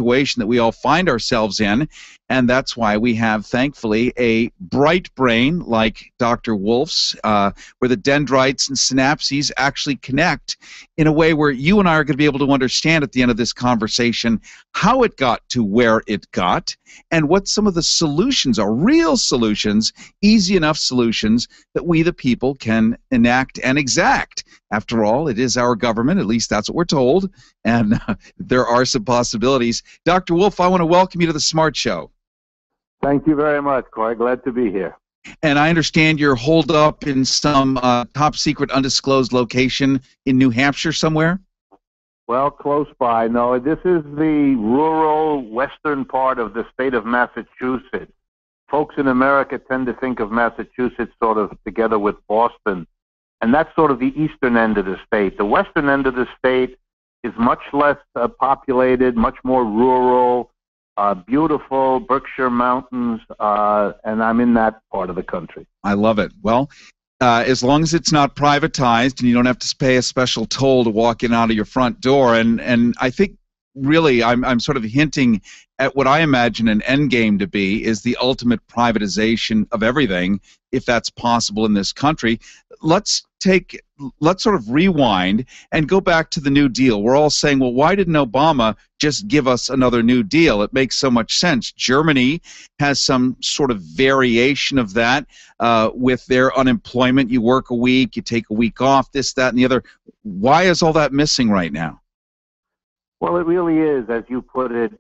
situation that we all find ourselves in, and that's why we have, thankfully, a bright brain like Dr. Wolff's, where the dendrites and synapses actually connect in a way where you and I are going to be able to understand at the end of this conversation how it got to where it got and what some of the solutions are, real solutions, easy enough solutions that we the people can enact and exact. After all, it is our government, at least that's what we're told, and there are some possibilities. Dr. Wolff, I want to welcome you to the Smart Show. Thank you very much, Corey. Glad to be here. And I understand you're holed up in some top secret undisclosed location in New Hampshire somewhere? Well, close by. No, this is the rural western part of the state of Massachusetts. Folks in America tend to think of Massachusetts sort of together with Boston, and that's sort of the eastern end of the state. The western end of the state is much less populated, much more rural, beautiful Berkshire Mountains, and I'm in that part of the country. I love it. Well, as long as it's not privatized and you don't have to pay a special toll to walk in and out of your front door, and I think really I'm sort of hinting at what I imagine an end game to be is the ultimate privatization of everything, if that's possible in this country. Let's sort of rewind and go back to the New Deal. We're all saying, well, why didn't Obama just give us another New Deal? It makes so much sense. Germany has some sort of variation of that with their unemployment. You work a week, you take a week off, this, that, and the other. Why is all that missing right now? Well, it really is, as you put it,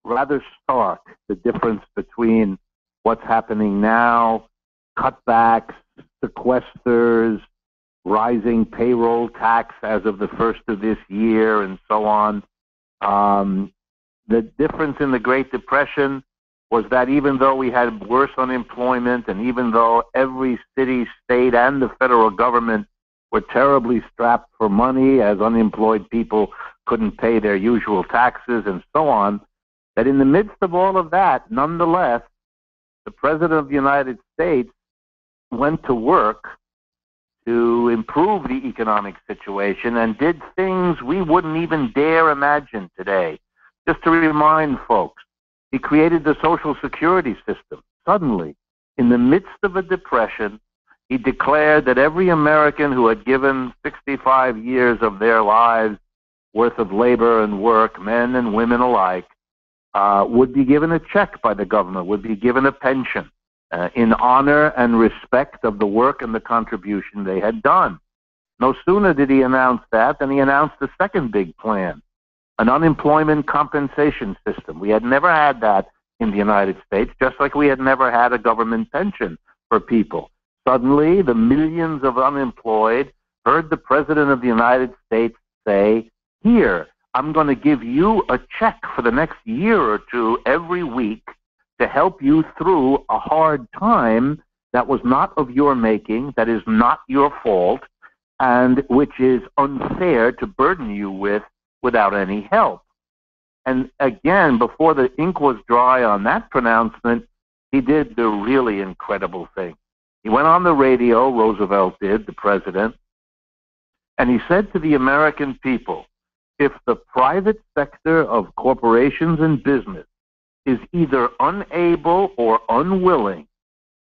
rather stark, the difference between what's happening now, cutbacks, sequesters, rising payroll tax as of the first of this year, and so on. The difference in the Great Depression was that even though we had worse unemployment, and even though every city, state, and the federal government were terribly strapped for money as unemployed people couldn't pay their usual taxes and so on, that in the midst of all of that, nonetheless, the President of the United States went to work to improve the economic situation and did things we wouldn't even dare imagine today. Just to remind folks, he created the Social Security system. Suddenly, in the midst of a depression, he declared that every American who had given 65 years of their lives worth of labor and work, men and women alike, would be given a check by the government, would be given a pension in honor and respect of the work and the contribution they had done. No sooner did he announce that than he announced the second big plan, an unemployment compensation system. We had never had that in the United States, just like we had never had a government pension for people. Suddenly, the millions of unemployed heard the President of the United States say, "Here, I'm going to give you a check for the next year or two every week to help you through a hard time that was not of your making, that is not your fault, and which is unfair to burden you with without any help." And again, before the ink was dry on that pronouncement, he did the really incredible thing. He went on the radio, Roosevelt did, the president, and he said to the American people, if the private sector of corporations and business is either unable or unwilling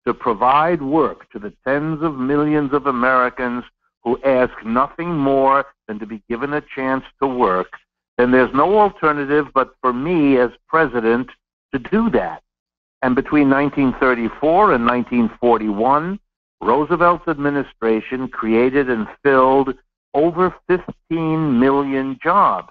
to provide work to the tens of millions of Americans who ask nothing more than to be given a chance to work, then there's no alternative but for me as president to do that. And between 1934 and 1941, Roosevelt's administration created and filled over 15 million jobs.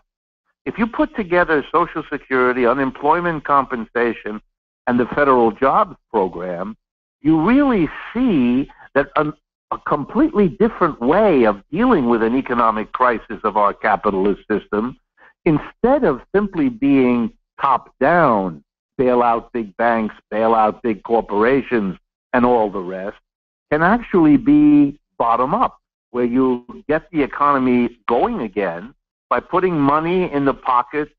If you put together Social Security, unemployment compensation, and the federal jobs program, you really see that a completely different way of dealing with an economic crisis of our capitalist system, instead of simply being top-down, bail out big banks, bail out big corporations, and all the rest, can actually be bottom-up, where you get the economy going again by putting money in the pockets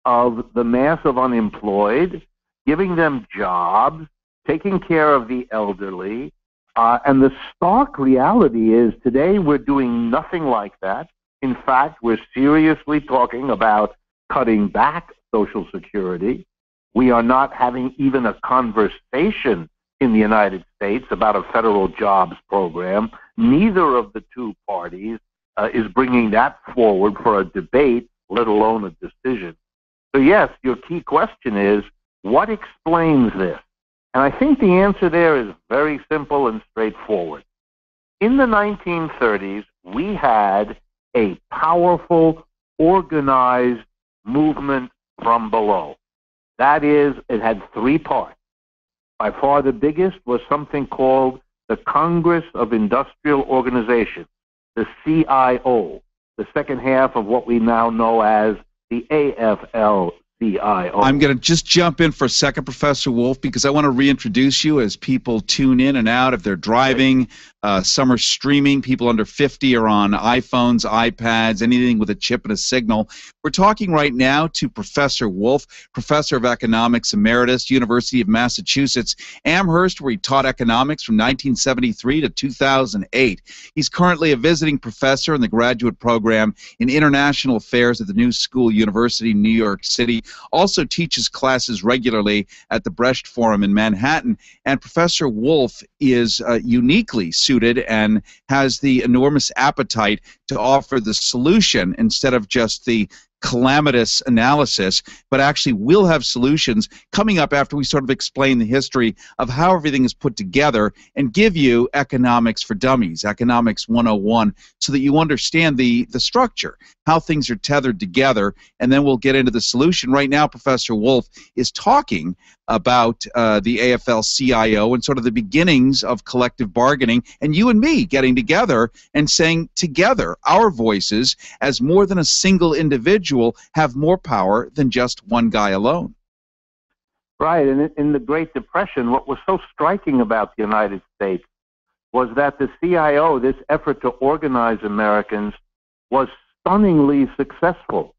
of the mass of unemployed, giving them jobs, taking care of the elderly. And the stark reality is today we're doing nothing like that. In fact, we're seriously talking about cutting back Social Security. We are not having even a conversation in the United States about a federal jobs program. Neither of the two parties is bringing that forward for a debate, let alone a decision. So yes, your key question is, what explains this? And I think the answer there is very simple and straightforward. In the 1930s, we had a powerful, organized movement from below. That is, it had three parts. By far the biggest was something called the Congress of Industrial Organization, the CIO, the second half of what we now know as the AFL-CIO. I'm going to just jump in for a second, Professor Wolff, because I want to reintroduce you as people tune in and out. If they're driving, some are streaming, people under 50 are on iPhones, iPads, anything with a chip and a signal. We're talking right now to Professor Wolff, Professor of Economics, Emeritus, University of Massachusetts, Amherst, where he taught economics from 1973 to 2008. He's currently a visiting professor in the graduate program in International Affairs at the New School University in New York City. Also teaches classes regularly at the Brecht Forum in Manhattan. And Professor Wolff is uniquely suited and has the enormous appetite to offer the solution instead of just the calamitous analysis, but actually will have solutions coming up after we sort of explain the history of how everything is put together and give you Economics for Dummies, Economics 101, so that you understand the structure, how things are tethered together, and then we'll get into the solution. Right now, Professor Wolff is talking about the AFL-CIO and sort of the beginnings of collective bargaining, and you and me getting together and saying together our voices as more than a single individual have more power than just one guy alone. Right, and in the Great Depression, what was so striking about the United States was that the CIO, this effort to organize Americans, was stunningly successful.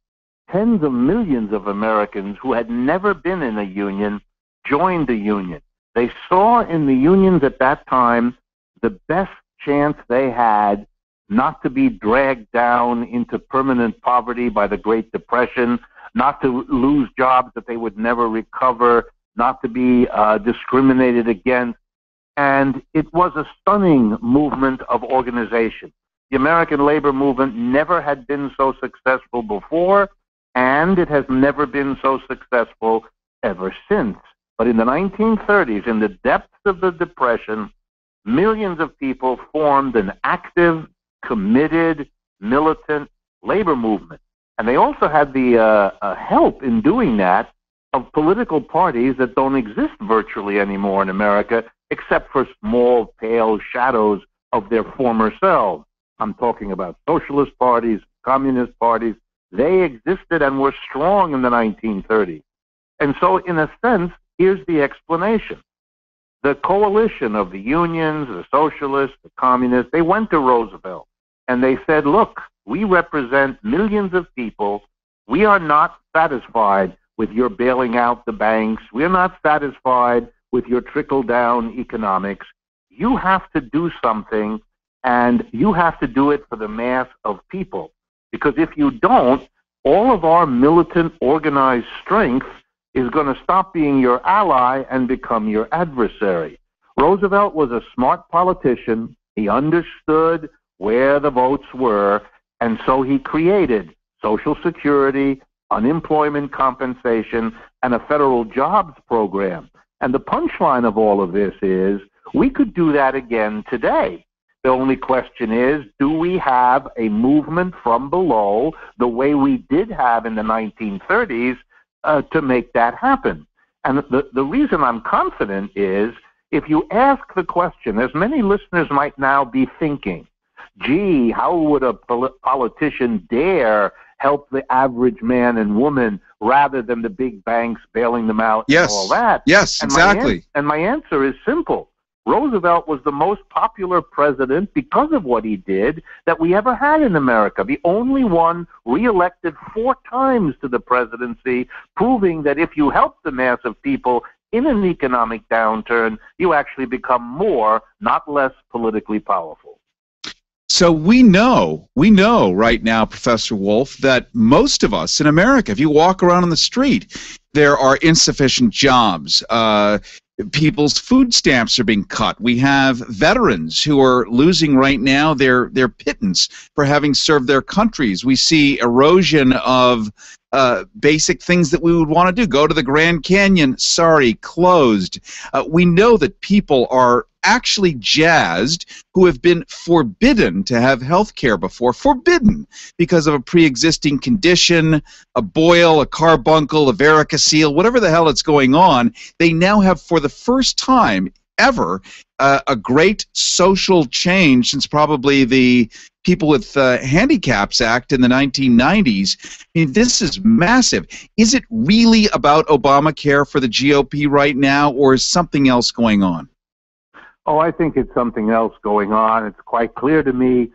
Tens of millions of Americans who had never been in a union joined the union. They saw in the unions at that time the best chance they had not to be dragged down into permanent poverty by the Great Depression, not to lose jobs that they would never recover, not to be discriminated against. And it was a stunning movement of organization. The American labor movement never had been so successful before, and it has never been so successful ever since. But in the 1930s, in the depths of the Depression, millions of people formed an active, committed, militant labor movement. And they also had the help in doing that of political parties that don't exist virtually anymore in America, except for small, pale shadows of their former selves. I'm talking about socialist parties, communist parties. They existed and were strong in the 1930s. And so, in a sense, here's the explanation. The coalition of the unions, the socialists, the communists, they went to Roosevelt and they said, look, we represent millions of people. We are not satisfied with your bailing out the banks. We're not satisfied with your trickle-down economics. You have to do something, and you have to do it for the mass of people. Because if you don't, all of our militant, organized strength is going to stop being your ally and become your adversary. Roosevelt was a smart politician. He understood where the votes were, and so he created Social Security, unemployment compensation, and a federal jobs program. And the punchline of all of this is we could do that again today. The only question is, do we have a movement from below the way we did have in the 1930s to make that happen? And the reason I'm confident is, if you ask the question, as many listeners might now be thinking, gee, how would a politician dare help the average man and woman rather than the big banks bailing them out and all that? Yes, exactly. And my answer is simple. Roosevelt was the most popular president because of what he did that we ever had in America. The only one reelected 4 times to the presidency, proving that if you help the mass of people in an economic downturn, you actually become more, not less, politically powerful. So we know right now, Professor Wolff, that most of us in America, if you walk around on the street, there are insufficient jobs. People's food stamps are being cut. We have veterans who are losing right now their pittance for having served their countries. We see erosion of basic things that we would want to do. Go to the Grand Canyon, sorry, closed. We know that people are actually jazzed who have been forbidden to have health care before, forbidden because of a pre-existing condition, a boil, a carbuncle, a varicocele, whatever the hell it's going on. They now have, for the first time ever, a great social change since probably the People with Handicaps Act in the 1990s. I mean, this is massive. Is it really about Obamacare for the GOP right now, or is something else going on? Oh, I think it's something else going on. It's quite clear to me.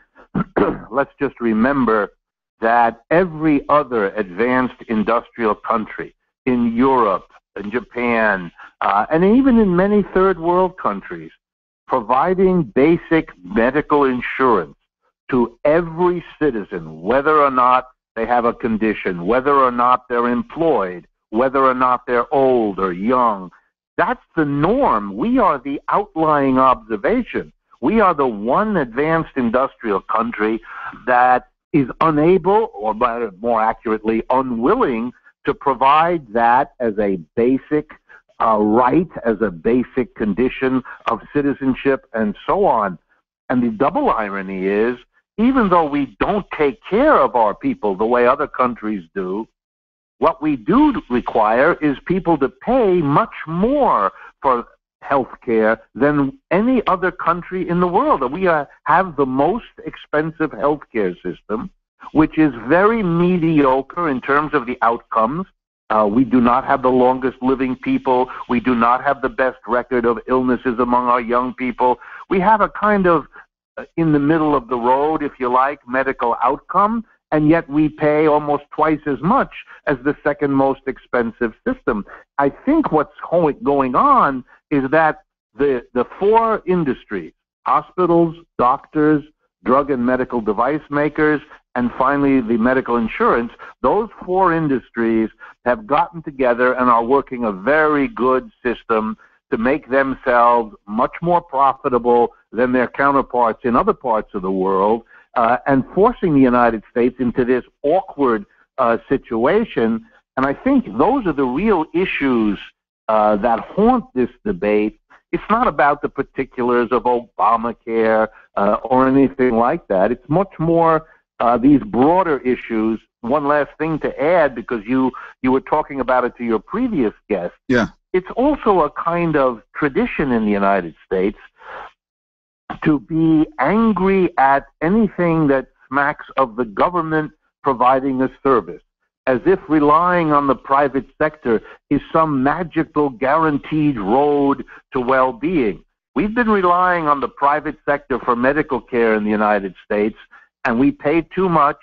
Let's just remember that every other advanced industrial country in Europe, in Japan, and even in many third world countries, providing basic medical insurance to every citizen, whether or not they have a condition, whether or not they're employed, whether or not they're old or young. That's the norm. We are the outlying observation. We are the one advanced industrial country that is unable, or more accurately, unwilling to provide that as a basic right, as a basic condition of citizenship, and so on. And the double irony is, even though we don't take care of our people the way other countries do, what we do require is people to pay much more for health care than any other country in the world. We have the most expensive health care system, which is very mediocre in terms of the outcomes. We do not have the longest living people. We do not have the best record of illnesses among our young people. We have a kind of in the middle of the road, if you like, medical outcome, and yet we pay almost twice as much as the second most expensive system. I think what's going on is that the four industries, hospitals, doctors, drug and medical device makers, and finally the medical insurance, those four industries have gotten together and are working a very good system to make themselves much more profitable than their counterparts in other parts of the world, and forcing the United States into this awkward situation. And I think those are the real issues that haunt this debate. It's not about the particulars of Obamacare or anything like that. It's much more these broader issues. One last thing to add, because you were talking about it to your previous guest. Yeah. It's also a kind of tradition in the United States to be angry at anything that smacks of the government providing a service, as if relying on the private sector is some magical guaranteed road to well-being. We've been relying on the private sector for medical care in the United States, and we pay too much,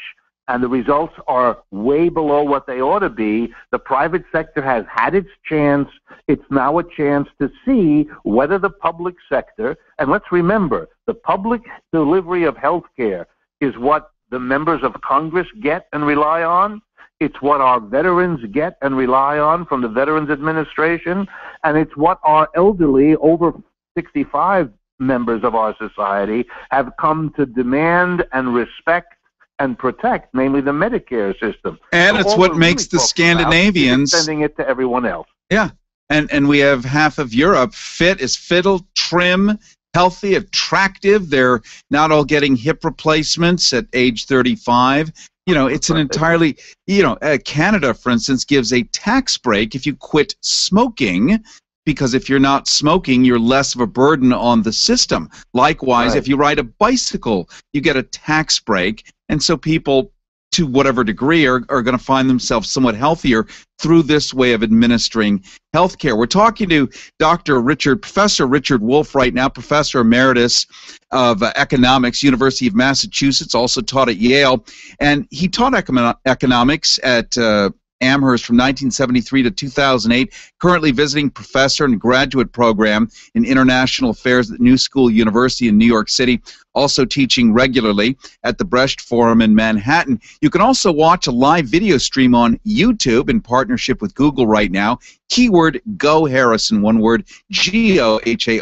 and the results are way below what they ought to be. The private sector has had its chance. It's now a chance to see whether the public sector, and let's remember, the public delivery of health care is what the members of Congress get and rely on. It's what our veterans get and rely on from the Veterans Administration, and it's what our elderly, over 65 members of our society have come to demand and respect and protect, namely the Medicare system. And so it's what makes the Scandinavians sending it to everyone else. Yeah, and we have half of Europe fit as fiddle, trim, healthy, attractive. They're not all getting hip replacements at age 35. You know, it's an entirely, Canada, for instance, gives a tax break if you quit smoking, because if you're not smoking, you're less of a burden on the system. Likewise, if you ride a bicycle, you get a tax break. And so people, to whatever degree, are going to find themselves somewhat healthier through this way of administering healthcare. We're talking to Professor Richard Wolff right now, Professor Emeritus of Economics, University of Massachusetts, also taught at Yale. And he taught economics at Amherst from 1973 to 2008, currently visiting professor and graduate program in international affairs at New School University in New York City. also teaching regularly at the Brecht Forum in Manhattan. You can also watch a live video stream on YouTube in partnership with Google right now. Keyword Go Harrison, one word, GOHARRISON.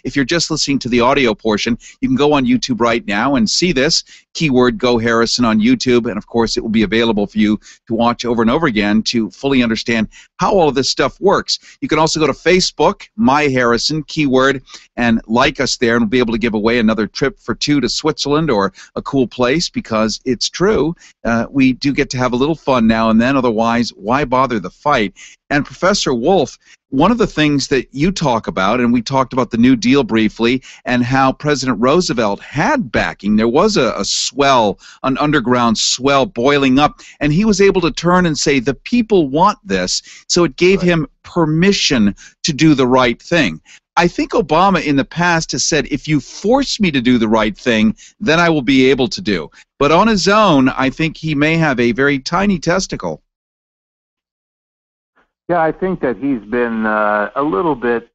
If you're just listening to the audio portion, you can go on YouTube right now and see this, keyword Go Harrison on YouTube, and of course it will be available for you to watch over and over again to fully understand how all of this stuff works. You can also go to Facebook, My Harrison, keyword, and like us there, and we'll be able to give away another trip for two to Switzerland or a cool place, because it's true. We do get to have a little fun now and then, otherwise why bother the fight? And Professor Wolff, one of the things that you talk about, and we talked about the New Deal briefly, and how President Roosevelt had backing. There was a swell, an underground swell boiling up, and he was able to turn and say, the people want this, so it gave him permission to do the right thing. I think Obama in the past has said, if you force me to do the right thing, then I will be able to do. But on his own, I think he may have a very tiny testicle. Yeah, I think that he's been a little bit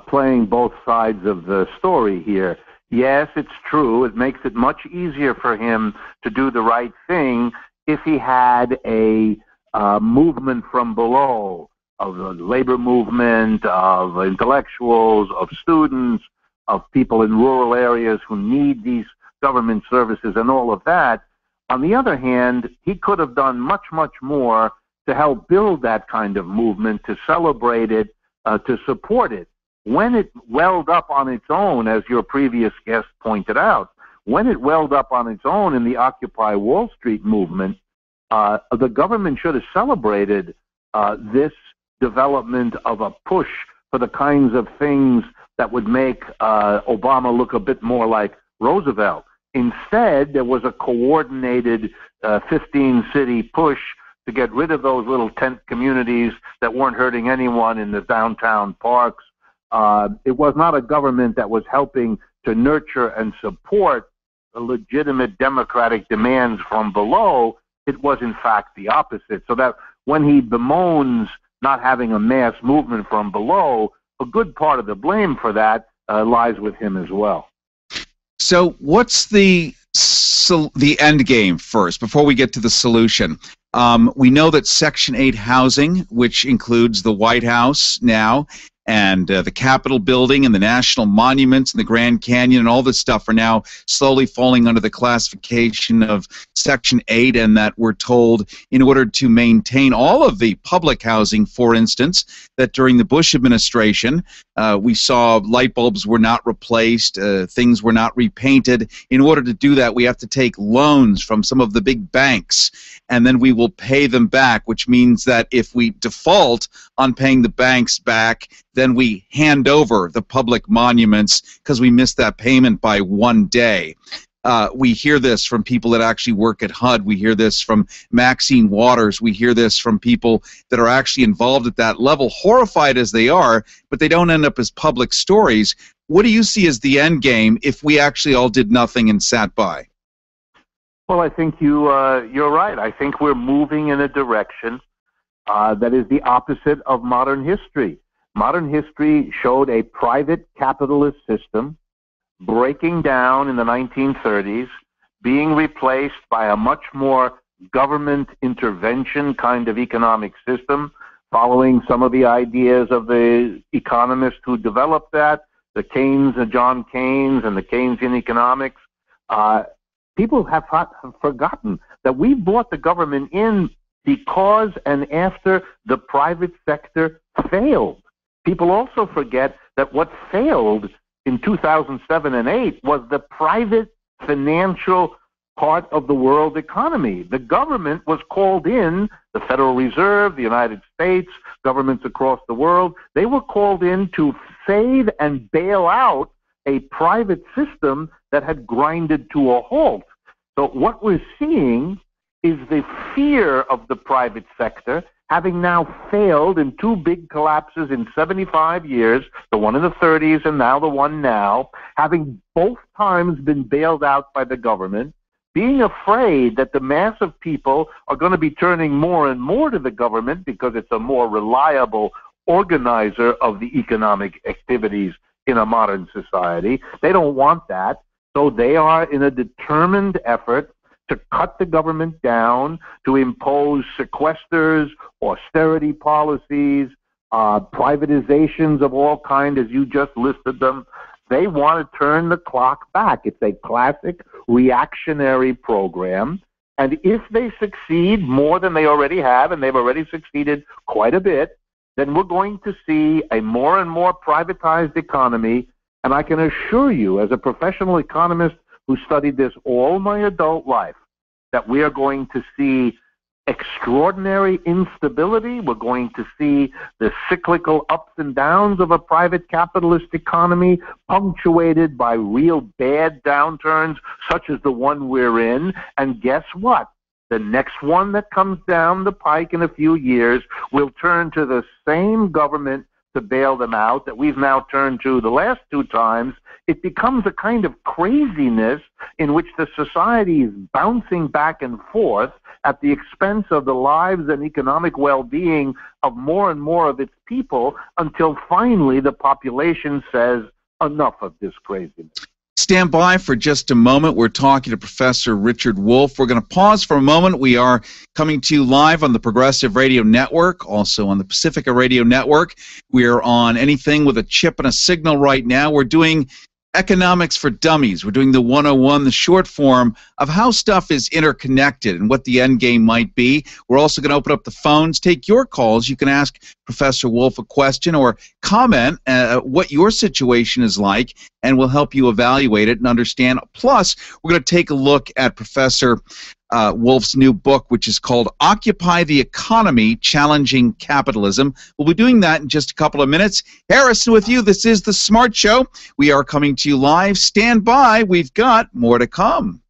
playing both sides of the story here. Yes, it's true. It makes it much easier for him to do the right thing if he had a movement from below, of the labor movement, of intellectuals, of students, of people in rural areas who need these government services and all of that. On the other hand, he could have done much, much more to help build that kind of movement, to celebrate it, to support it. When it welled up on its own, as your previous guest pointed out, when it welled up on its own in the Occupy Wall Street movement, the government should have celebrated this development of a push for the kinds of things that would make Obama look a bit more like Roosevelt. Instead, there was a coordinated 15-city push to get rid of those little tent communities that weren't hurting anyone in the downtown parks. It was not a government that was helping to nurture and support the legitimate democratic demands from below. It was, in fact, the opposite. So that when he bemoans not having a mass movement from below, a good part of the blame for that lies with him as well. So what's the end game first, before we get to the solution? We know that Section 8 housing, which includes the White House now, and the Capitol building and the national monuments and the Grand Canyon and all this stuff, are now slowly falling under the classification of Section 8, and that we're told in order to maintain all of the public housing, for instance, that during the Bush administration we saw light bulbs were not replaced, things were not repainted. In order to do that, we have to take loans from some of the big banks, and then we will pay them back, which means that if we default on paying the banks back, then we hand over the public monuments because we missed that payment by one day. We hear this from people that actually work at HUD. We hear this from Maxine Waters. We hear this from people that are actually involved at that level, horrified as they are, but they don't end up as public stories. What do you see as the end game if we actually all did nothing and sat by? Well, I think you're right. I think we're moving in a direction that is the opposite of modern history. Modern history showed a private capitalist system breaking down in the 1930s, being replaced by a much more government intervention kind of economic system, following some of the ideas of the economists who developed that, the Keynes, John Keynes, and the Keynesian economics. People have forgotten that we brought the government in because and after the private sector failed. People also forget that what failed in 2007 and 8 was the private financial part of the world economy. The government was called in, the Federal Reserve, the United States, governments across the world, they were called in to save and bail out a private system that had grinded to a halt. So what we're seeing is the fear of the private sector, having now failed in two big collapses in 75 years, the one in the 30s and now the one now, having both times been bailed out by the government, being afraid that the mass of people are going to be turning more and more to the government because it's a more reliable organizer of the economic activities in a modern society. They don't want that. So they are in a determined effort to cut the government down, to impose sequesters, austerity policies, privatizations of all kind, as you just listed them. They want to turn the clock back. It's a classic reactionary program. And if they succeed more than they already have, and they've already succeeded quite a bit, then we're going to see a more and more privatized economy. And I can assure you, as a professional economist who studied this all my adult life, that we are going to see extraordinary instability. We're going to see the cyclical ups and downs of a private capitalist economy punctuated by real bad downturns, such as the one we're in. And guess what? The next one that comes down the pike in a few years will turn to the same government to bail them out that we've now turned to the last two times. It becomes a kind of craziness in which the society is bouncing back and forth at the expense of the lives and economic well-being of more and more of its people, until finally the population says, enough of this craziness. Stand by for just a moment. We're talking to Professor Richard Wolff. We're going to pause for a moment. We are coming to you live on the Progressive Radio Network, also on the Pacifica Radio Network. We are on anything with a chip and a signal right now. We're doing Economics for Dummies. We're doing the 101, the short form of how stuff is interconnected and what the end game might be. We're also going to open up the phones, take your calls. You can ask Professor Wolff a question or comment what your situation is like, and we'll help you evaluate it and understand. Plus, we're going to take a look at Professor Wolff's new book, which is called Occupy the Economy, Challenging Capitalism. We'll be doing that in just a couple of minutes. Harrison with you. This is The Smart Show. We are coming to you live. Stand by. We've got more to come.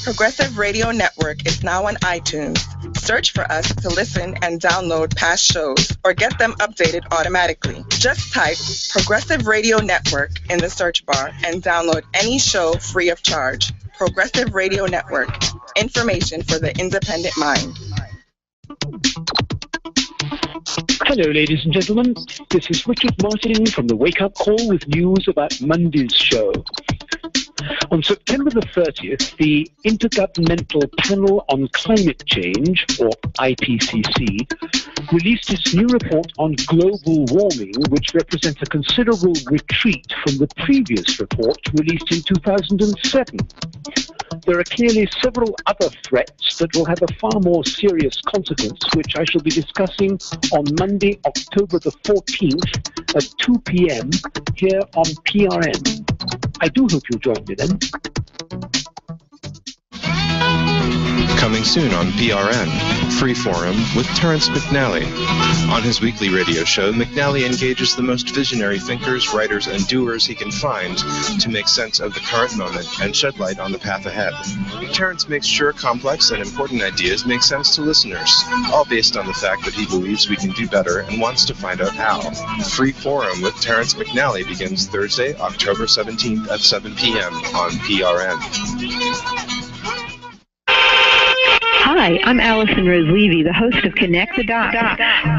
Progressive Radio Network is now on iTunes. Search for us to listen and download past shows or get them updated automatically. Just type Progressive Radio Network in the search bar and download any show free of charge. Progressive Radio Network. Information for the independent mind. Hello, ladies and gentlemen. This is Richard Martin from the Wake Up Call with news about Monday's show. On September the 30th, the Intergovernmental Panel on Climate Change, or IPCC, released its new report on global warming, which represents a considerable retreat from the previous report released in 2007. There are clearly several other threats that will have a far more serious consequence, which I shall be discussing on Monday, October the 14th at 2 p.m. here on PRN. I do hope you'll join me then. Coming soon on PRN, Free Forum with Terrence McNally. On his weekly radio show, McNally engages the most visionary thinkers, writers, and doers he can find to make sense of the current moment and shed light on the path ahead. Terrence makes sure complex and important ideas make sense to listeners, all based on the fact that he believes we can do better and wants to find out how. Free Forum with Terrence McNally begins Thursday, October 17th at 7 p.m. on PRN. Hi, I'm Allison Rose Levy, the host of Connect the Dots.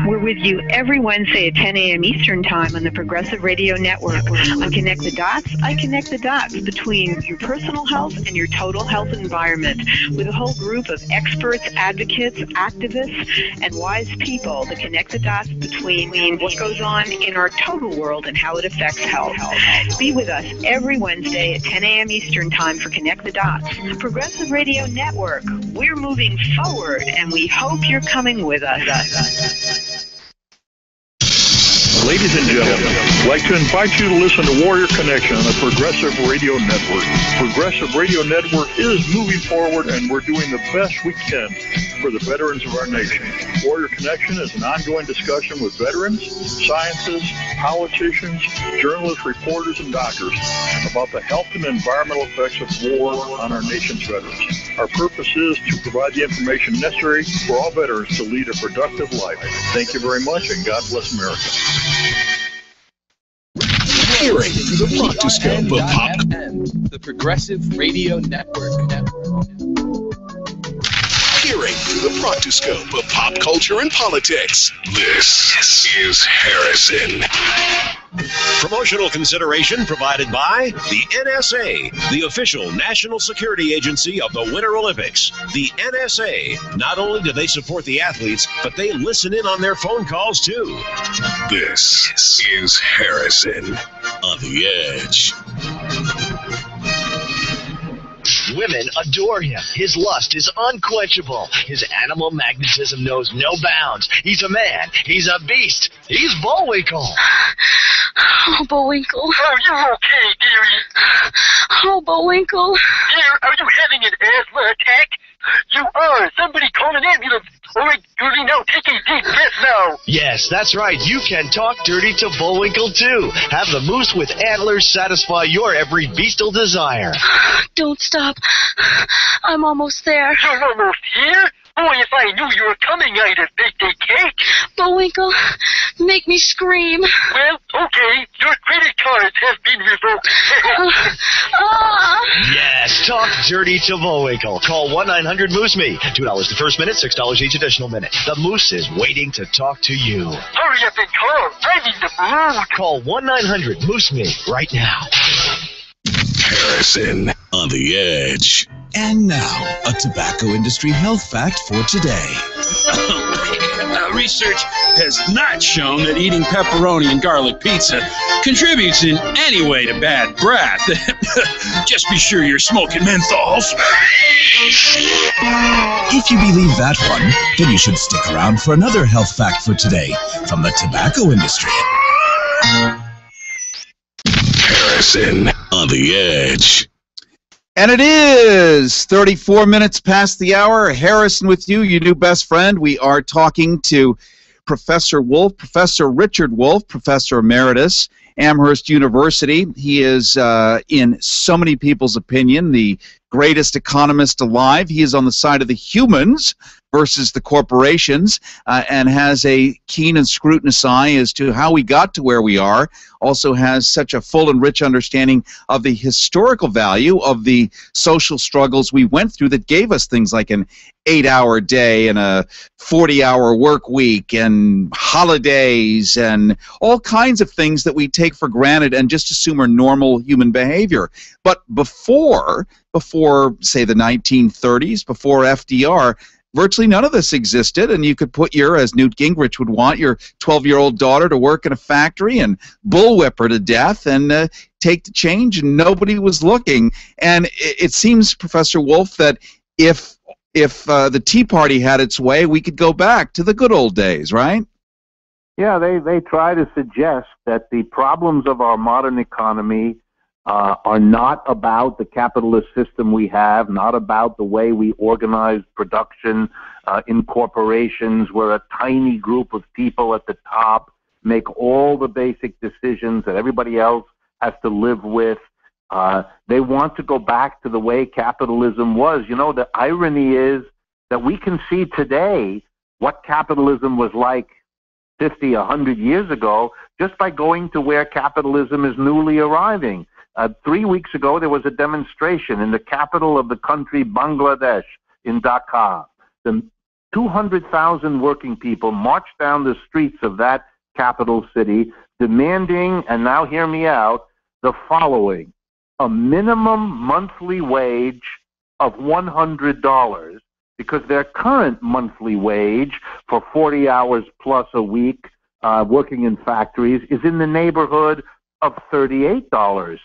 We're with you every Wednesday at 10 a.m. Eastern Time on the Progressive Radio Network. On Connect the Dots, I connect the dots between your personal health and your total health environment with a whole group of experts, advocates, activists, and wise people that connect the dots between what goes on in our total world and how it affects health. Be with us every Wednesday at 10 a.m. Eastern Time for Connect the Dots. Progressive Radio Network. We're moving forward, and we hope you're coming with us. Ladies and gentlemen, I'd like to invite you to listen to Warrior Connection on the Progressive Radio Network. Progressive Radio Network is moving forward, and we're doing the best we can for the veterans of our nation. Warrior Connection is an ongoing discussion with veterans, scientists, politicians, journalists, reporters, and doctors about the health and environmental effects of war on our nation's veterans. Our purpose is to provide the information necessary for all veterans to lead a productive life. Thank you very much, and God bless America. Hearing the Proctoscope of Pop. The Progressive Radio Network. Hearing the proctoscope of pop culture and politics. This is Harrison. Promotional consideration provided by the NSA, the official national security agency of the Winter Olympics. The NSA, not only do they support the athletes, but they listen in on their phone calls too. This is Harrison on the Edge. Women adore him. His lust is unquenchable. His animal magnetism knows no bounds. He's a man. He's a beast. He's Bullwinkle. Oh, Bullwinkle. Are you okay, dearie? Oh, Bullwinkle. Dear, are you having an asthma attack? You are. Somebody call an ambulance. All right, Dirty, now take a deep breath now. Yes, that's right. You can talk dirty to Bullwinkle, too. Have the moose with antlers satisfy your every bestial desire. Don't stop. I'm almost there. You're almost here? Boy, if I knew you were coming, I'd have baked a cake. Bullwinkle, make me scream. Well, okay. Your credit cards have been revoked. Yes, talk dirty to Bullwinkle. Call 1-900-MOOSE-ME. $2 the first minute, $6 each additional minute. The moose is waiting to talk to you. Hurry up and call. I'm in the mood. Call 1-900-MOOSE-ME right now. Harrison on the Edge. And now, a tobacco industry health fact for today. Research has not shown that eating pepperoni and garlic pizza contributes in any way to bad breath. Just be sure you're smoking menthols. If you believe that one, then you should stick around for another health fact for today from the tobacco industry. Harrison on the Edge. And it is 34 minutes past the hour. Harrison with you, your new best friend. We are talking to Professor Wolff, Professor Richard Wolff, Professor Emeritus, Amherst University. He is, in so many people's opinion, the greatest economist alive. He is on the side of the humans versus the corporations, and has a keen and scrutinous eye as to how we got to where we are. Also has such a full and rich understanding of the historical value of the social struggles we went through that gave us things like an 8-hour day and a 40-hour work week and holidays and all kinds of things that we take for granted and just assume are normal human behavior. But before, say, the 1930s, before FDR, virtually none of this existed, and you could put your, as Newt Gingrich would want, your 12-year-old daughter to work in a factory and bullwhip her to death and take the change, and nobody was looking. And it seems, Professor Wolff, that if the Tea Party had its way, we could go back to the good old days, right? Yeah, they try to suggest that the problems of our modern economy are not about the capitalist system we have, not about the way we organize production in corporations where a tiny group of people at the top make all the basic decisions that everybody else has to live with. They want to go back to the way capitalism was. You know, the irony is that we can see today what capitalism was like 50, 100 years ago just by going to where capitalism is newly arriving. 3 weeks ago, there was a demonstration in the capital of the country, Bangladesh, in Dhaka. The 200,000 working people marched down the streets of that capital city demanding, and now hear me out, the following: a minimum monthly wage of $100, because their current monthly wage for 40 hours plus a week working in factories is in the neighborhood of $38.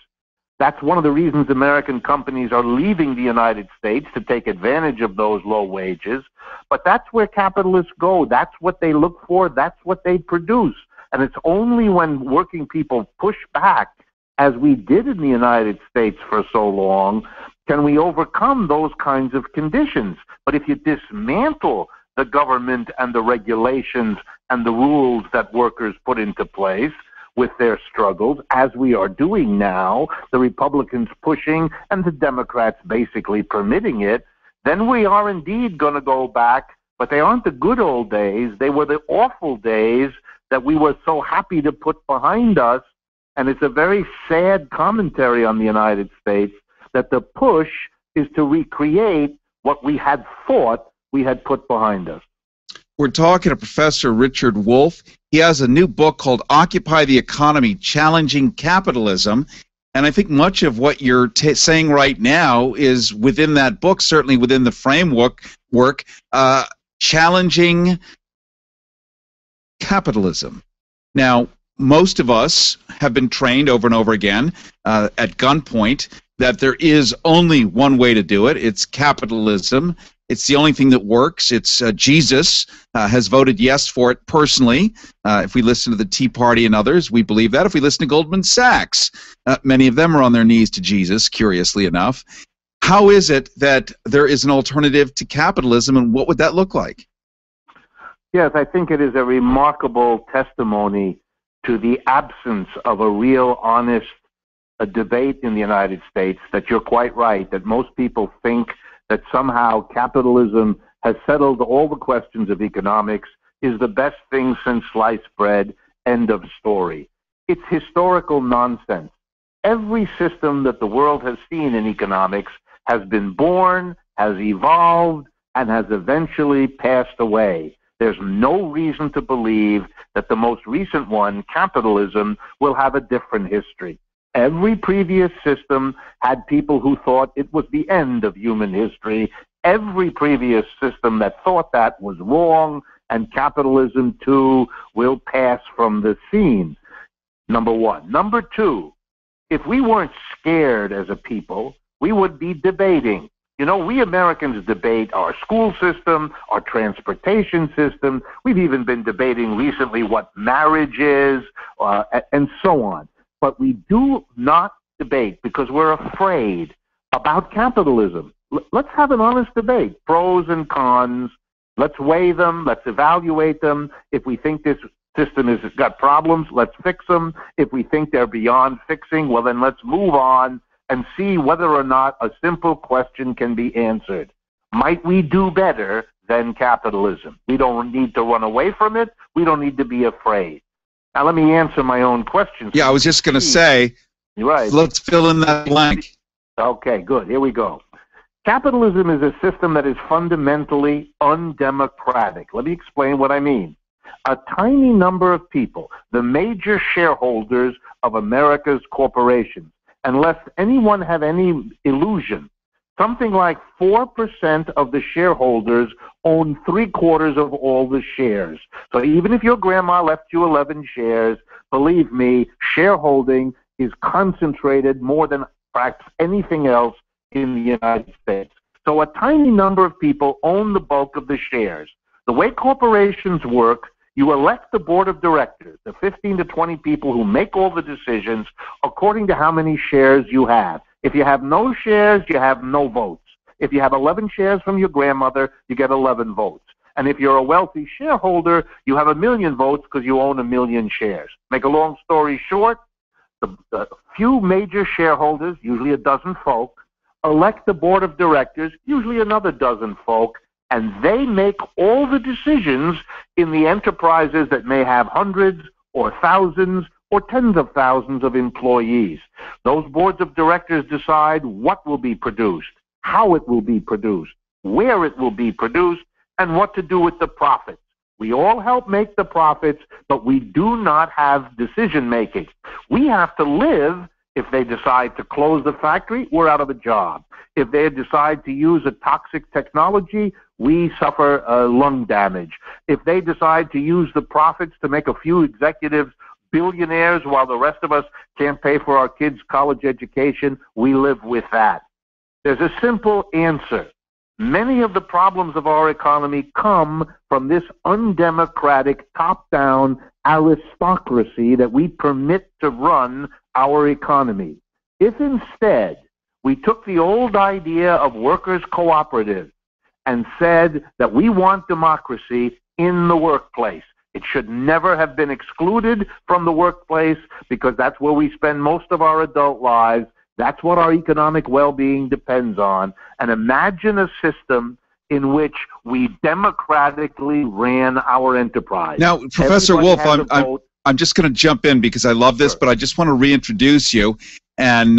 That's one of the reasons American companies are leaving the United States, to take advantage of those low wages. But that's where capitalists go. That's what they look for. That's what they produce. And it's only when working people push back, as we did in the United States for so long, can we overcome those kinds of conditions. But if you dismantle the government and the regulations and the rules that workers put into place with their struggles, as we are doing now, the Republicans pushing and the Democrats basically permitting it, then we are indeed going to go back. But they aren't the good old days. They were the awful days that we were so happy to put behind us. And it's a very sad commentary on the United States that the push is to recreate what we had thought we had put behind us. We're talking to Professor Richard Wolff. He has a new book called Occupy the Economy, Challenging Capitalism. And I think much of what you're saying right now is within that book, certainly within the framework, challenging capitalism. Now, most of us have been trained over and over again at gunpoint that there is only one way to do it. It's capitalism. It's the only thing that works. It's Jesus has voted yes for it personally. If we listen to the Tea Party and others, we believe that. If we listen to Goldman Sachs, many of them are on their knees to Jesus, curiously enough. How is it that there is an alternative to capitalism, and what would that look like? Yes, I think it is a remarkable testimony to the absence of a real, honest debate in the United States, that you're quite right, that most people think that somehow capitalism has settled all the questions of economics, is the best thing since sliced bread, end of story. It's historical nonsense. Every system that the world has seen in economics has been born, has evolved, and has eventually passed away. There's no reason to believe that the most recent one, capitalism, will have a different history. Every previous system had people who thought it was the end of human history. Every previous system that thought that was wrong, and capitalism, too, will pass from the scene. Number one. Number two, if we weren't scared as a people, we would be debating. You know, we Americans debate our school system, our transportation system. We've even been debating recently what marriage is, and so on. But we do not debate because we're afraid about capitalism. Let's have an honest debate, pros and cons. Let's weigh them. Let's evaluate them. If we think this system has got problems, let's fix them. If we think they're beyond fixing, well, then let's move on and see whether or not a simple question can be answered. Might we do better than capitalism? We don't need to run away from it. We don't need to be afraid. Now, let me answer my own question. Yeah, I was just going to say, right. Let's fill in that blank. Okay, good. Here we go. Capitalism is a system that is fundamentally undemocratic. Let me explain what I mean. A tiny number of people, the major shareholders of America's corporations, and lest anyone have any illusion, something like 4% of the shareholders own 3/4 of all the shares. So even if your grandma left you 11 shares, believe me, shareholding is concentrated more than perhaps anything else in the United States. So a tiny number of people own the bulk of the shares. The way corporations work, you elect the board of directors, the 15 to 20 people who make all the decisions according to how many shares you have. If you have no shares, you have no votes. If you have 11 shares from your grandmother, you get 11 votes. And if you're a wealthy shareholder, you have 1 million votes because you own 1 million shares. Make a long story short, the few major shareholders, usually a dozen folk, elect the board of directors, usually another dozen folk, and they make all the decisions in the enterprises that may have hundreds or thousands or tens of thousands of employees. Those boards of directors decide what will be produced, how it will be produced, where it will be produced, and what to do with the profits. We all help make the profits, but we do not have decision-making. We have to live. If they decide to close the factory, we're out of a job. If they decide to use a toxic technology, we suffer lung damage. If they decide to use the profits to make a few executives billionaires while the rest of us can't pay for our kids' college education, we live with that. There's a simple answer. Many of the problems of our economy come from this undemocratic, top-down aristocracy that we permit to run our economy. If instead we took the old idea of workers' cooperatives and said that we want democracy in the workplace, it should never have been excluded from the workplace because that's where we spend most of our adult lives. That's what our economic well-being depends on. And imagine a system in which we democratically ran our enterprise. Now, Professor Wolff, I'm just going to jump in because I love this, but I just want to reintroduce you. And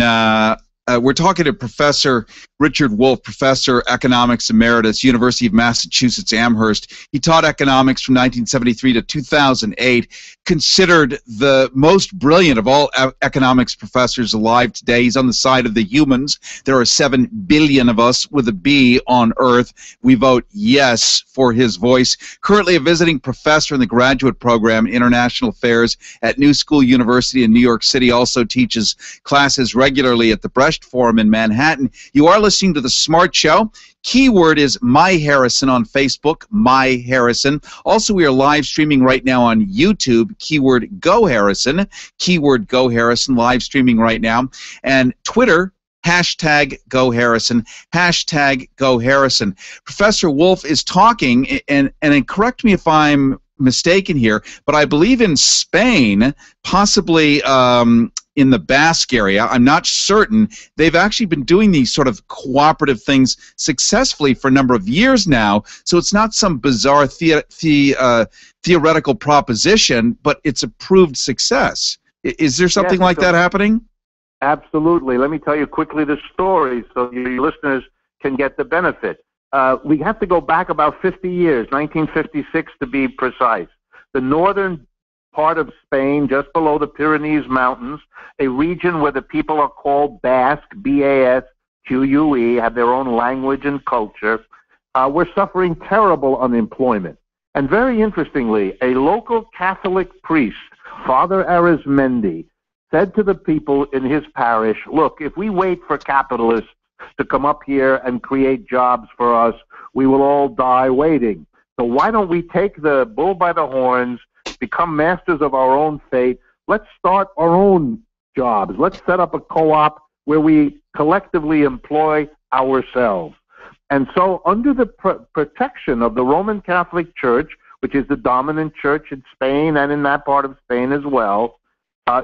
We're talking to Professor Richard Wolff, Professor Economics Emeritus, University of Massachusetts, Amherst. He taught economics from 1973 to 2008, considered the most brilliant of all economics professors alive today. He's on the side of the humans. There are 7 billion of us with a B on Earth. We vote yes for his voice. Currently a visiting professor in the graduate program, International Affairs at New School University in New York City, also teaches classes regularly at the Brecht Forum in Manhattan. You are listening to The Smart Show. Keyword is My Harrison on Facebook, My Harrison. Also, we are live streaming right now on YouTube, keyword Go Harrison, keyword Go Harrison, live streaming right now. And Twitter, hashtag Go Harrison, hashtag Go Harrison. Professor Wolff is talking, and correct me if I'm mistaken here, but I believe in Spain, possibly in the Basque area, I'm not certain, they've actually been doing these sort of cooperative things successfully for a number of years now, so it's not some bizarre theoretical proposition, but it's a proved success. Is there something like that happening? Absolutely. Let me tell you quickly the story so your listeners can get the benefit. We have to go back about 50 years, 1956 to be precise. The northern part of Spain, just below the Pyrenees Mountains, a region where the people are called Basque, B-A-S-Q-U-E, have their own language and culture, were suffering terrible unemployment. And very interestingly, a local Catholic priest, Father Arizmendi, said to the people in his parish, look, if we wait for capitalists to come up here and create jobs for us, we will all die waiting. So why don't we take the bull by the horns, become masters of our own fate? Let's start our own jobs. Let's set up a co-op where we collectively employ ourselves. And so under the protection of the Roman Catholic Church, which is the dominant church in Spain and in that part of Spain as well,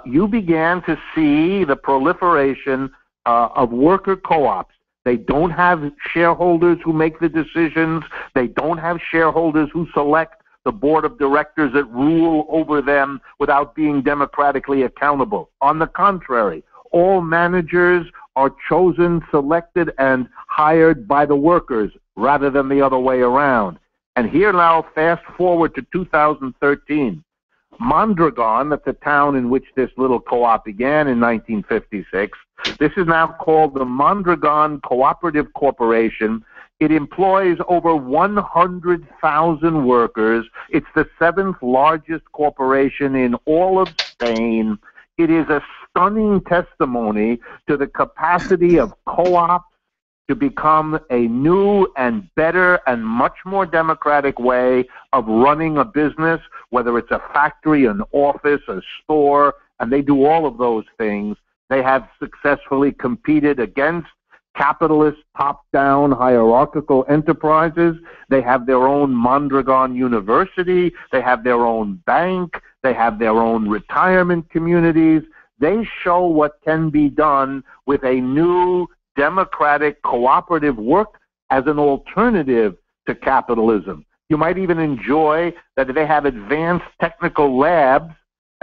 you began to see the proliferation of worker co-ops. They don't have shareholders who make the decisions. They don't have shareholders who select the board of directors that rule over them without being democratically accountable. On the contrary, all managers are chosen, selected, and hired by the workers rather than the other way around. And here now, fast forward to 2013. Mondragon, that's the town in which this little co-op began in 1956. This is now called the Mondragon Cooperative Corporation. It employs over 100,000 workers. It's the 7th largest corporation in all of Spain. It is a stunning testimony to the capacity of co-ops to become a new and better and much more democratic way of running a business, whether it's a factory, an office, a store, and they do all of those things. They have successfully competed against capitalist, top-down, hierarchical enterprises. They have their own Mondragon University. They have their own bank. They have their own retirement communities. They show what can be done with a new democratic cooperative work as an alternative to capitalism. You might even enjoy that they have advanced technical labs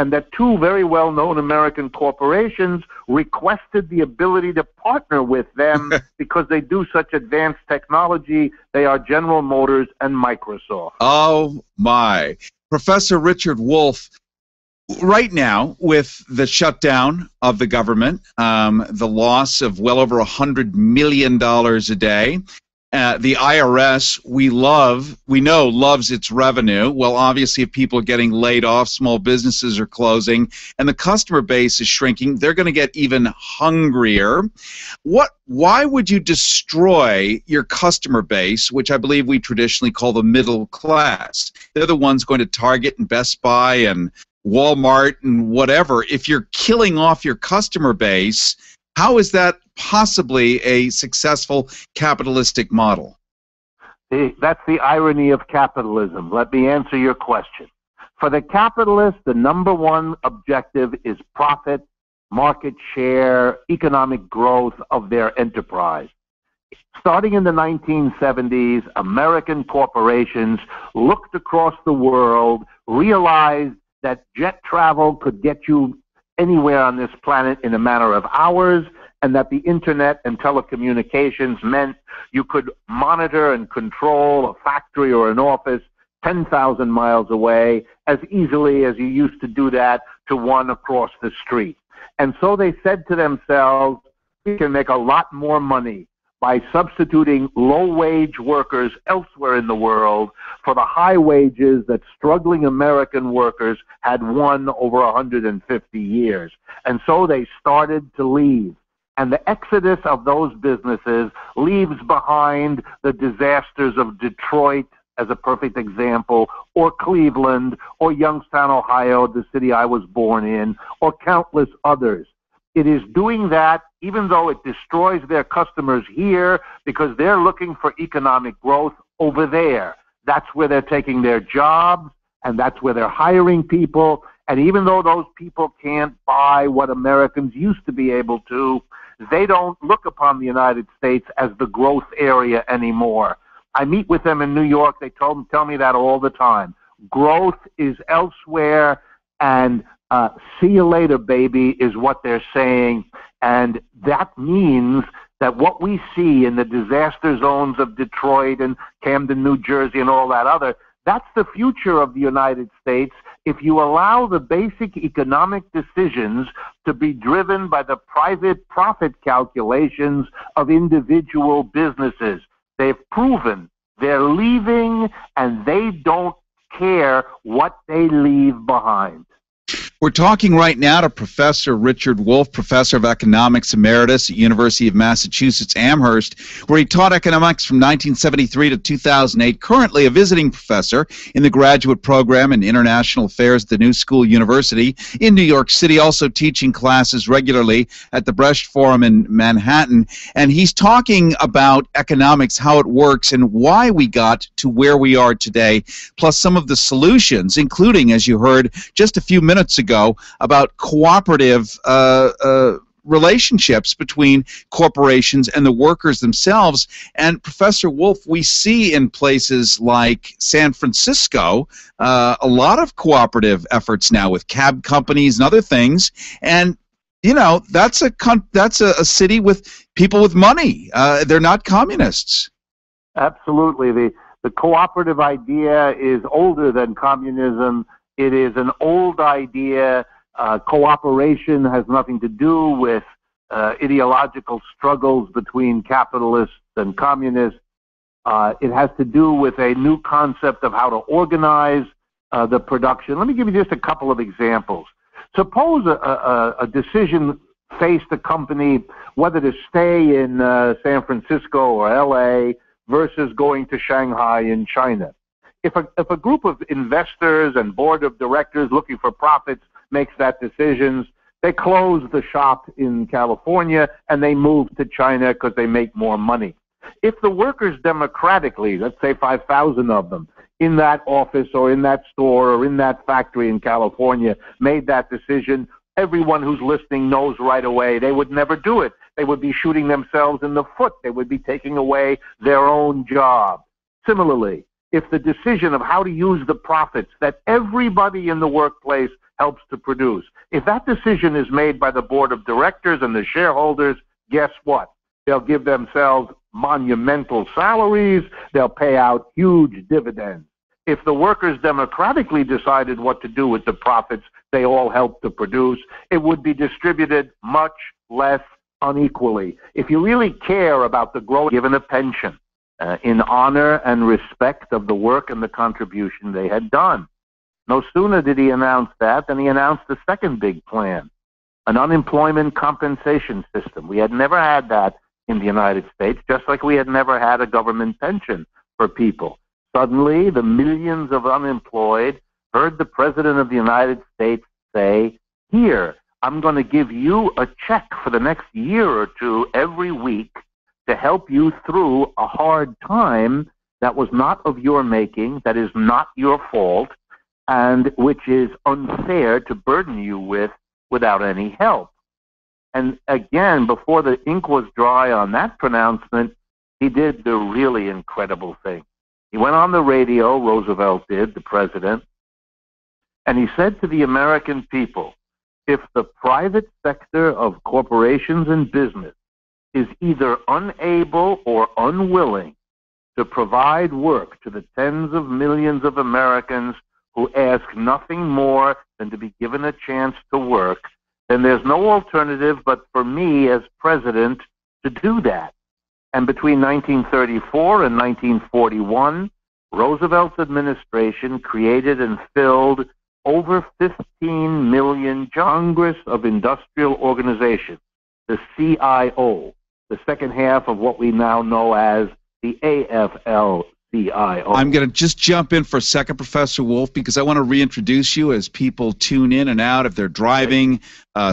and that 2 very well-known American corporations requested the ability to partner with them because they do such advanced technology. They are General Motors and Microsoft. Oh, my. Professor Richard Wolff, right now, with the shutdown of the government, the loss of well over $100 million a day, the IRS, we know loves its revenue. Well, obviously, if people are getting laid off, small businesses are closing, and the customer base is shrinking, they're going to get even hungrier. Why would you destroy your customer base, which I believe we traditionally call the middle class? They're the ones going to Target and Best Buy and Walmart and whatever. If you're killing off your customer base, how is that possibly a successful capitalistic model? That's the irony of capitalism. Let me answer your question. For the capitalist, the number one objective is profit, market share, economic growth of their enterprise. Starting in the 1970s, American corporations looked across the world, realized that jet travel could get you anywhere on this planet in a matter of hours, and that the internet and telecommunications meant you could monitor and control a factory or an office 10,000 miles away as easily as you used to do that to one across the street. And so they said to themselves, we can make a lot more money by substituting low-wage workers elsewhere in the world for the high wages that struggling American workers had won over 150 years. And so they started to leave. And the exodus of those businesses leaves behind the disasters of Detroit, as a perfect example, or Cleveland, or Youngstown, Ohio, the city I was born in, or countless others. It is doing that even though it destroys their customers here because they're looking for economic growth over there. That's where they're taking their jobs, and that's where they're hiring people. And even though those people can't buy what Americans used to be able to, they don't look upon the United States as the growth area anymore. I meet with them in New York. They tell me that all the time. Growth is elsewhere, and see you later, baby, is what they're saying. And that means that what we see in the disaster zones of Detroit and Camden, New Jersey, and all that other, that's the future of the United States if you allow the basic economic decisions to be driven by the private profit calculations of individual businesses. They've proven they're leaving, and they don't care what they leave behind. We're talking right now to Professor Richard Wolff, Professor of Economics Emeritus at University of Massachusetts, Amherst, where he taught economics from 1973 to 2008, currently a visiting professor in the graduate program in International Affairs at the New School University in New York City, also teaching classes regularly at the Brecht Forum in Manhattan. And he's talking about economics, how it works, and why we got to where we are today, plus some of the solutions, including, as you heard just a few minutes ago, about cooperative relationships between corporations and the workers themselves. And Professor Wolff, we see in places like San Francisco a lot of cooperative efforts now with cab companies and other things. And you know, that's a city with people with money. They're not communists. Absolutely. The cooperative idea is older than communism. It is an old idea. Cooperation has nothing to do with ideological struggles between capitalists and communists. It has to do with a new concept of how to organize the production. Let me give you just a couple of examples. Suppose a decision faced a company whether to stay in San Francisco or LA versus going to Shanghai in China. If a group of investors and board of directors looking for profits makes that decision, they close the shop in California and they move to China because they make more money. If the workers democratically, let's say 5,000 of them, in that office or in that store or in that factory in California made that decision, everyone who's listening knows right away they would never do it. They would be shooting themselves in the foot. They would be taking away their own job. Similarly, if the decision of how to use the profits that everybody in the workplace helps to produce, if that decision is made by the board of directors and the shareholders, guess what? They'll give themselves monumental salaries. They'll pay out huge dividends. If the workers democratically decided what to do with the profits they all helped to produce, it would be distributed much less unequally. If you really care about the growth, given a pension in honor and respect of the work and the contribution they had done. No sooner did he announce that than he announced the second big plan, an unemployment compensation system. We had never had that in the United States, just like we had never had a government pension for people. Suddenly, the millions of unemployed heard the President of the United States say, here, I'm going to give you a check for the next year or two every week to help you through a hard time that was not of your making, that is not your fault, and which is unfair to burden you with without any help. And again, before the ink was dry on that pronouncement, he did the really incredible thing. He went on the radio, Roosevelt did, the president, and he said to the American people, if the private sector of corporations and business is either unable or unwilling to provide work to the tens of millions of Americans who ask nothing more than to be given a chance to work, then there's no alternative but for me as president to do that. And between 1934 and 1941, Roosevelt's administration created and filled over 15 million Congress of Industrial Organizations, the CIO, the second half of what we now know as the AFL-CIO. I'm going to just jump in for a second, Professor Wolff, because I want to reintroduce you as people tune in and out if they're driving.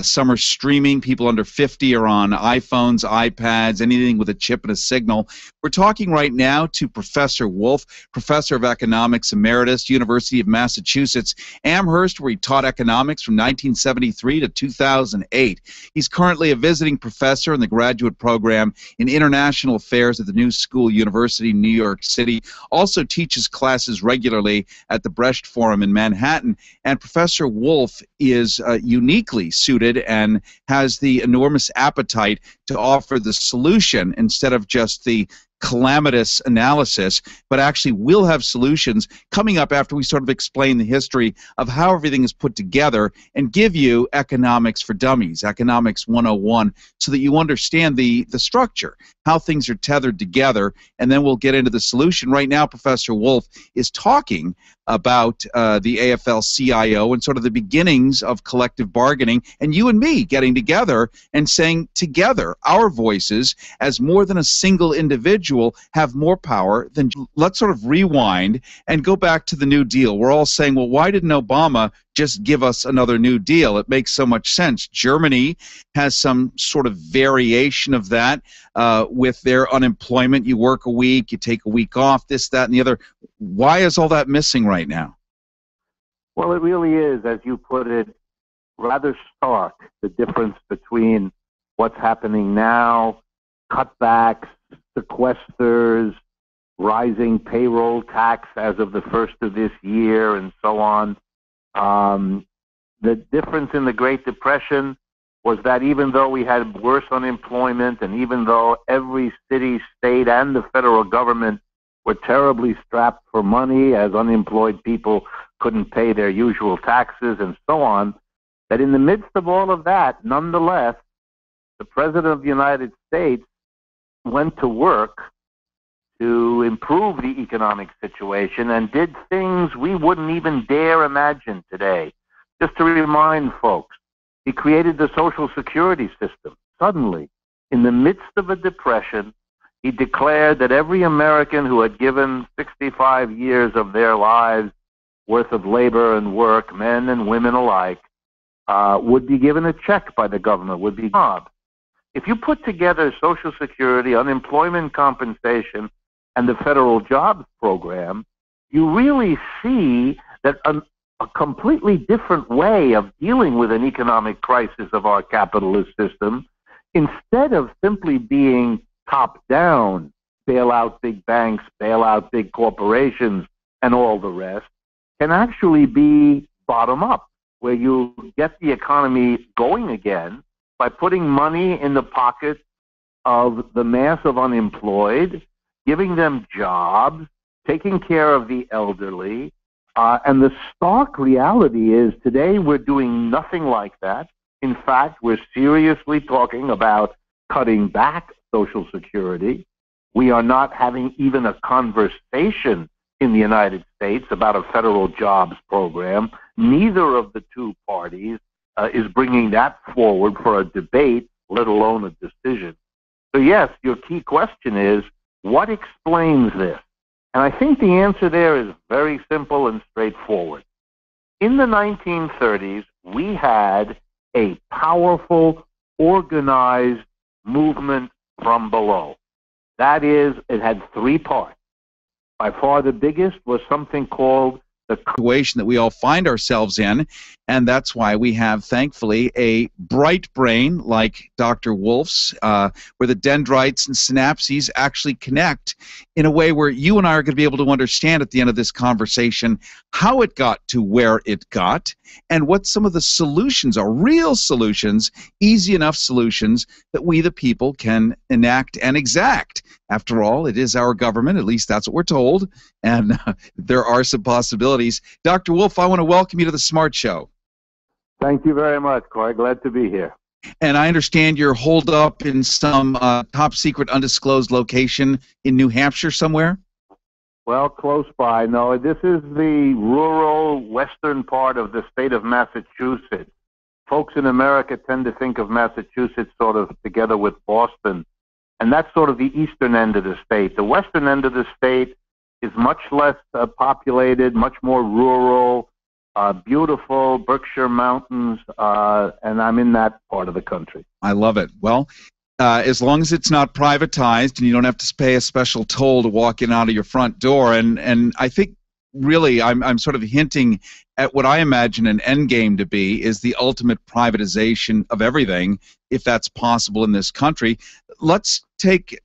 Some are streaming. People under 50 are on iPhones, iPads, anything with a chip and a signal. We're talking right now to Professor Wolff, Professor of Economics, Emeritus, University of Massachusetts, Amherst, where he taught economics from 1973 to 2008. He's currently a visiting professor in the graduate program in International Affairs at the New School University in New York City. Also teaches classes regularly at the Brecht Forum in Manhattan. And Professor Wolff is uniquely suited and has the enormous appetite to offer the solution instead of just the calamitous analysis, but actually will have solutions coming up after we sort of explain the history of how everything is put together and give you Economics for Dummies, Economics 101, so that you understand the structure, how things are tethered together, and then we'll get into the solution. Right now, Professor Wolff is talking about the AFL-CIO and sort of the beginnings of collective bargaining, and you and me getting together and saying together, our voices as more than a single individual have more power than. Let's sort of rewind and go back to the New Deal. We're all saying, well, why didn't Obama just give us another New Deal? It makes so much sense. Germany has some sort of variation of that with their unemployment. You work a week, you take a week off, this, that, and the other. Why is all that missing right now? Well, it really is, as you put it, rather stark, the difference between what's happening now, cutbacks, sequesters, rising payroll tax as of the first of this year, and so on. The difference in the Great Depression was that even though we had worse unemployment, and even though every city, state, and the federal government were terribly strapped for money as unemployed people couldn't pay their usual taxes and so on, that in the midst of all of that, nonetheless, the President of the United States went to work to improve the economic situation and did things we wouldn't even dare imagine today. Just to remind folks, he created the Social Security system. Suddenly, in the midst of a depression, he declared that every American who had given 65 years of their lives worth of labor and work, men and women alike, would be given a check by the government, would be job. If you put together Social Security, unemployment compensation, and the federal jobs program, you really see that a completely different way of dealing with an economic crisis of our capitalist system, instead of simply being top-down, bail out big banks, bail out big corporations, and all the rest, can actually be bottom-up, where you get the economy going again by putting money in the pockets of the mass of unemployed, giving them jobs, taking care of the elderly. And the stark reality is today we're doing nothing like that. In fact, we're seriously talking about cutting back Social Security. We are not having even a conversation in the United States about a federal jobs program. Neither of the two parties is bringing that forward for a debate, let alone a decision. So yes, your key question is, what explains this? And I think the answer there is very simple and straightforward. In the 1930s, we had a powerful, organized movement from below. That is, it had three parts. By far the biggest was something called the situation that we all find ourselves in, and that's why we have, thankfully, a bright brain like Dr. Wolff's, where the dendrites and synapses actually connect in a way where you and I are going to be able to understand at the end of this conversation how it got to where it got and what some of the solutions are, real solutions, easy enough solutions that we the people can enact and exact. After all, it is our government, at least that's what we're told, and there are some possibilities. Dr. Wolff, I want to welcome you to the Smart Show. Thank you very much, Corey. Glad to be here. And I understand you're holed up in some top secret undisclosed location in New Hampshire somewhere? Well, close by. No, this is the rural western part of the state of Massachusetts. Folks in America tend to think of Massachusetts sort of together with Boston, and that's sort of the eastern end of the state. The western end of the state is much less populated, much more rural, beautiful Berkshire Mountains, and I'm in that part of the country. I love it. Well, as long as it's not privatized and you don't have to pay a special toll to walk in out of your front door, and I think really I'm sort of hinting at what I imagine an end game to be is the ultimate privatization of everything, if that's possible in this country. Let's take